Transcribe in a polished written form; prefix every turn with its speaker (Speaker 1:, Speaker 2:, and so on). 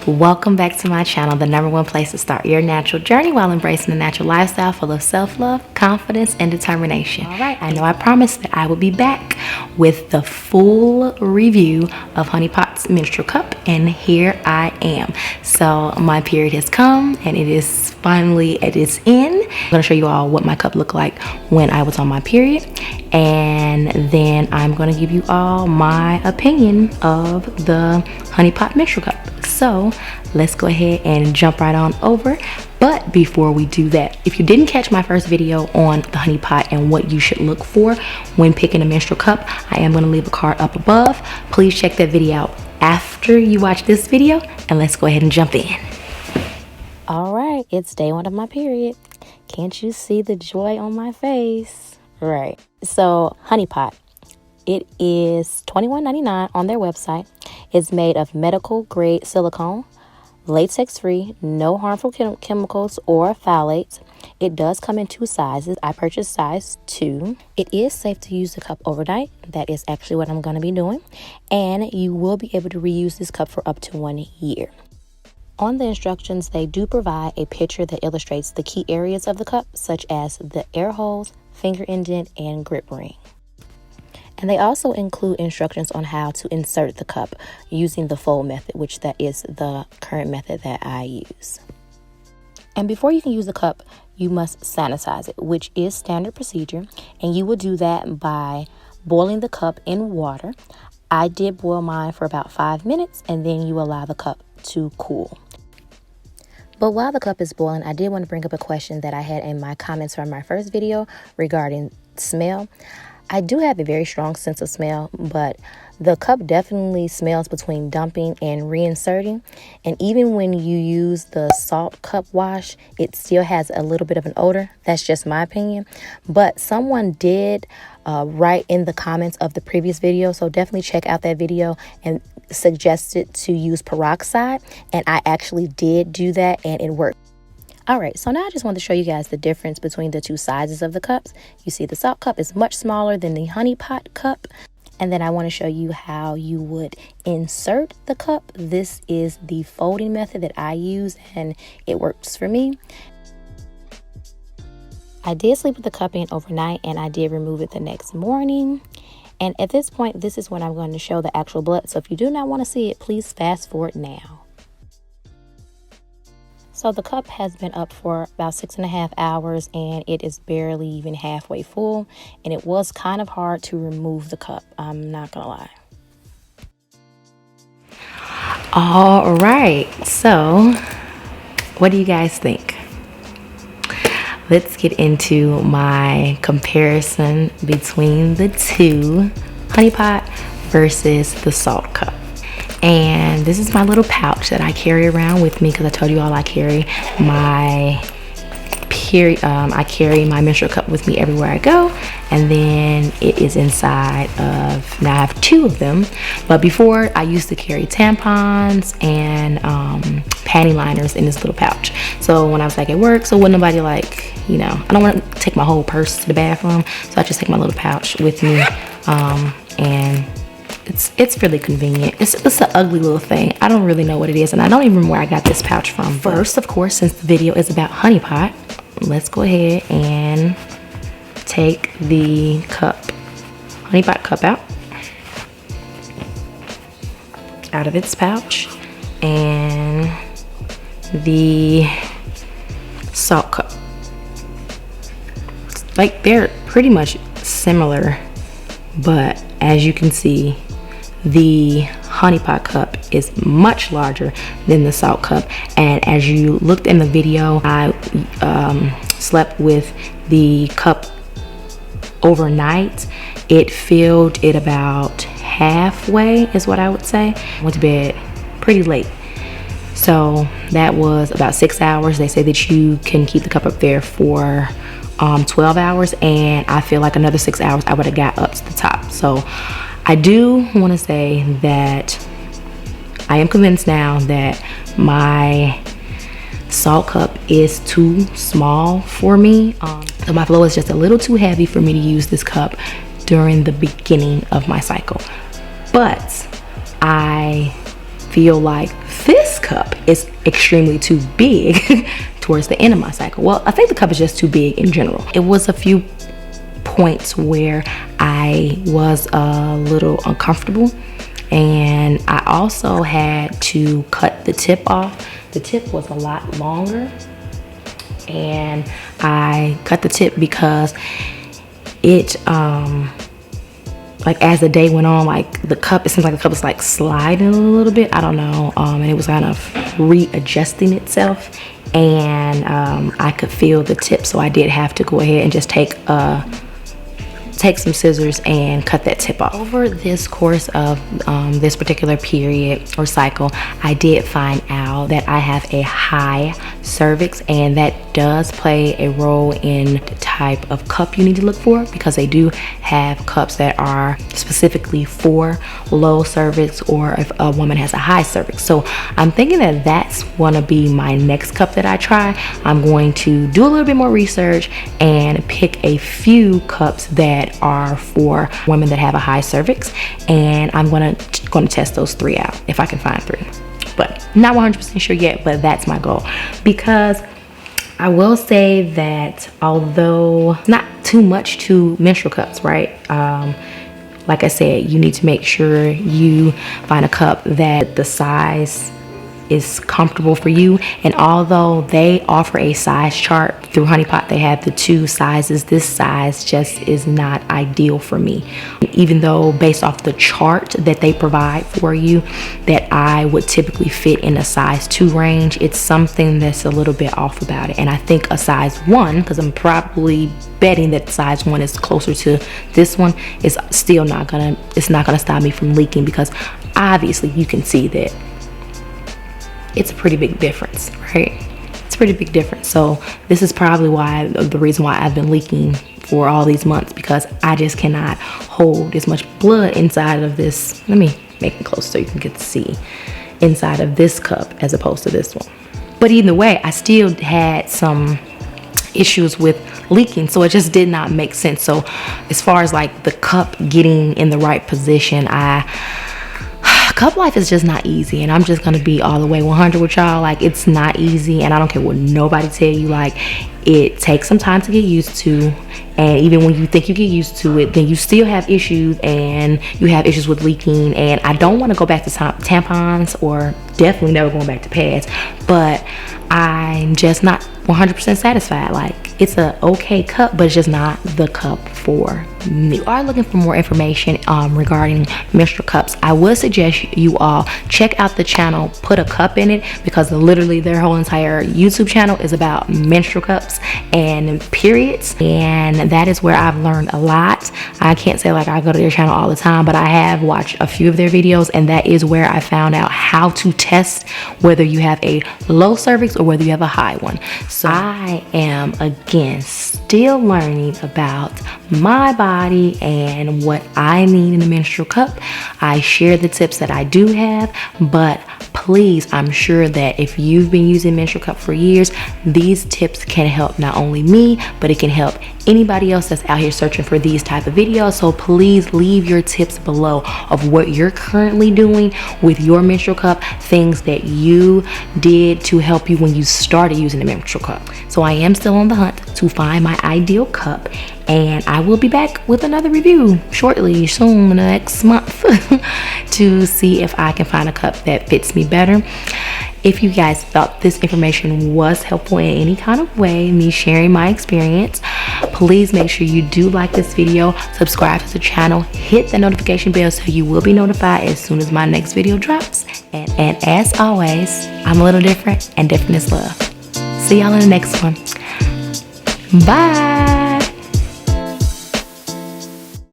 Speaker 1: Welcome back to my channel, the #1 place to start your natural journey while embracing a natural lifestyle full of self-love, confidence, and determination. All right, I know I promised that I would be back with the full review of Honey Pot's Menstrual Cup, and here I am. So my period has come, and it is finally at its end. I'm gonna show you all what my cup looked like when I was on my period, and then I'm gonna give you all my opinion of the Honey Pot Menstrual Cup. So let's go ahead and jump right on over. But before we do that, if you didn't catch my first video on the Honey Pot and what you should look for when picking a menstrual cup, I am going to leave a card up above. Please check that video out after you watch this video, and let's go ahead and jump in. All right, it's day 1 of my period. Can't you see the joy on my face? Right. So Honey Pot, it is $21.99 on their website. It's made of medical grade silicone, latex free, no harmful chemicals or phthalates. It does come in 2 sizes. I purchased size 2. It is safe to use the cup overnight. That is actually what I'm going to be doing. And you will be able to reuse this cup for up to 1 year. On the instructions, they do provide a picture that illustrates the key areas of the cup, such as the air holes, finger indent, and grip ring. And they also include instructions on how to insert the cup using the fold method, which that is the current method that I use. And before you can use the cup, you must sanitize it, which is standard procedure. And you will do that by boiling the cup in water. I did boil mine for about 5 minutes, and then you allow the cup to cool. But while the cup is boiling, I did want to bring up a question that I had in my comments from my first video regarding smell. I do have a very strong sense of smell, but the cup definitely smells between dumping and reinserting. And even when you use the Saalt Cup wash, it still has a little bit of an odor. That's just my opinion. But someone did write in the comments of the previous video, so definitely check out that video, and suggested to use peroxide. And I actually did do that, and it worked. All right, so now I just want to show you guys the difference between the 2 sizes of the cups. You see the Saalt Cup is much smaller than the Honey Pot cup. And then I want to show you how you would insert the cup. This is the folding method that I use, and it works for me. I did sleep with the cup in overnight, and I did remove it the next morning. And at this point, this is when I'm going to show the actual blood. So if you do not want to see it, please fast forward now. So the cup has been up for about 6.5 hours, and it is barely even halfway full. And it was kind of hard to remove the cup, I'm not gonna lie. All right, so what do you guys think? Let's get into my comparison between the 2, Honey Pot versus the Saalt Cup. And this is my little pouch that I carry around with me, because I told you all I carry my my menstrual cup with me everywhere I go. And then it is inside of, now I have 2 of them, but before I used to carry tampons and panty liners in this little pouch. So when I was like at work, so when nobody like, you know, I don't want to take my whole purse to the bathroom, so I just take my little pouch with me, and it's really convenient. It's an ugly little thing. I don't really know what it is, and I don't even remember where I got this pouch from. First, of course, since the video is about Honey Pot, let's go ahead and take the cup, Honey Pot cup out of its pouch, and the Saalt Cup. Like, they're pretty much similar, but as you can see, the Honey Pot cup is much larger than the Saalt Cup. And as you looked in the video, I slept with the cup overnight. It filled it about halfway, is what I would say. I went to bed pretty late, so that was about 6 hours. They say that you can keep the cup up there for 12 hours, and I feel like another 6 hours I would have got up to the top. So I do want to say that I am convinced now that my Saalt Cup is too small for me. So my flow is just a little too heavy for me to use this cup during the beginning of my cycle. But I feel like this cup it's extremely too big towards the end of my cycle. Well, I think the cup is just too big in general. It was a few points where I was a little uncomfortable, and I also had to cut the tip off. The tip was a lot longer, and I cut the tip because it like as the day went on, like the cup, it seems like the cup was like sliding a little bit, I don't know, and it was kind of readjusting itself, and I could feel the tip, so I did have to go ahead and just take some scissors and cut that tip off. Over this course of this particular period or cycle, I did find out that I have a high cervix, and that does play a role in the type of cup you need to look for, because they do have cups that are specifically for low cervix, or if a woman has a high cervix. So I'm thinking that that's going to be my next cup that I try. I'm going to do a little bit more research and pick a few cups that are for women that have a high cervix, and I'm going to test those 3 out if I can find 3, but not 100% sure yet. But that's my goal, because I will say that although not too much to menstrual cups, right? Like I said, you need to make sure you find a cup that the size is comfortable for you. And although they offer a size chart through Honey Pot, they have the 2 sizes. This size just is not ideal for me, even though based off the chart that they provide for you that I would typically fit in a size 2 range, it's something that's a little bit off about it. And I think a size 1, because I'm probably betting that size 1 is closer to this one, is still not gonna stop me from leaking, because obviously you can see that it's a pretty big difference, right? It's a pretty big difference. So this is probably the reason why I've been leaking for all these months, because I just cannot hold as much blood inside of this. Let me make it close so you can get to see inside of this cup as opposed to this one. But either way, I still had some issues with leaking, so it just did not make sense. So as far as like the cup getting in the right position, cup life is just not easy, and I'm just gonna be all the way 100 with y'all. Like, it's not easy, and I don't care what nobody tell you. Like, it takes some time to get used to, and even when you think you get used to it, then you still have issues, and you have issues with leaking. And I don't want to go back to tampons, or definitely never going back to pads, but I'm just not 100% satisfied. Like, it's a okay cup, but it's just not the cup for me. If you are looking for more information regarding menstrual cups, I would suggest you all check out the channel Put a Cup in It, because literally their whole entire YouTube channel is about menstrual cups and periods, and that is where I've learned a lot. I can't say like I go to their channel all the time, but I have watched a few of their videos, and that is where I found out how to test whether you have a low cervix or whether you have a high one. So I am again still learning about my body and what I need in a menstrual cup. I share the tips that I do have, but please, I'm sure that if you've been using menstrual cup for years, these tips can help not only me, but it can help anybody else that's out here searching for these type of videos. So please leave your tips below of what you're currently doing with your menstrual cup, things that you did to help you when you started using the menstrual cup. So I am still on the hunt to find my ideal cup, and I will be back with another review shortly, soon, in the next month, to see if I can find a cup that fits me better. If you guys thought this information was helpful in any kind of way, me sharing my experience, please make sure you do like this video, subscribe to the channel, hit the notification bell so you will be notified as soon as my next video drops. And as always, I'm a little different, and different is love. See y'all in the next one. Bye.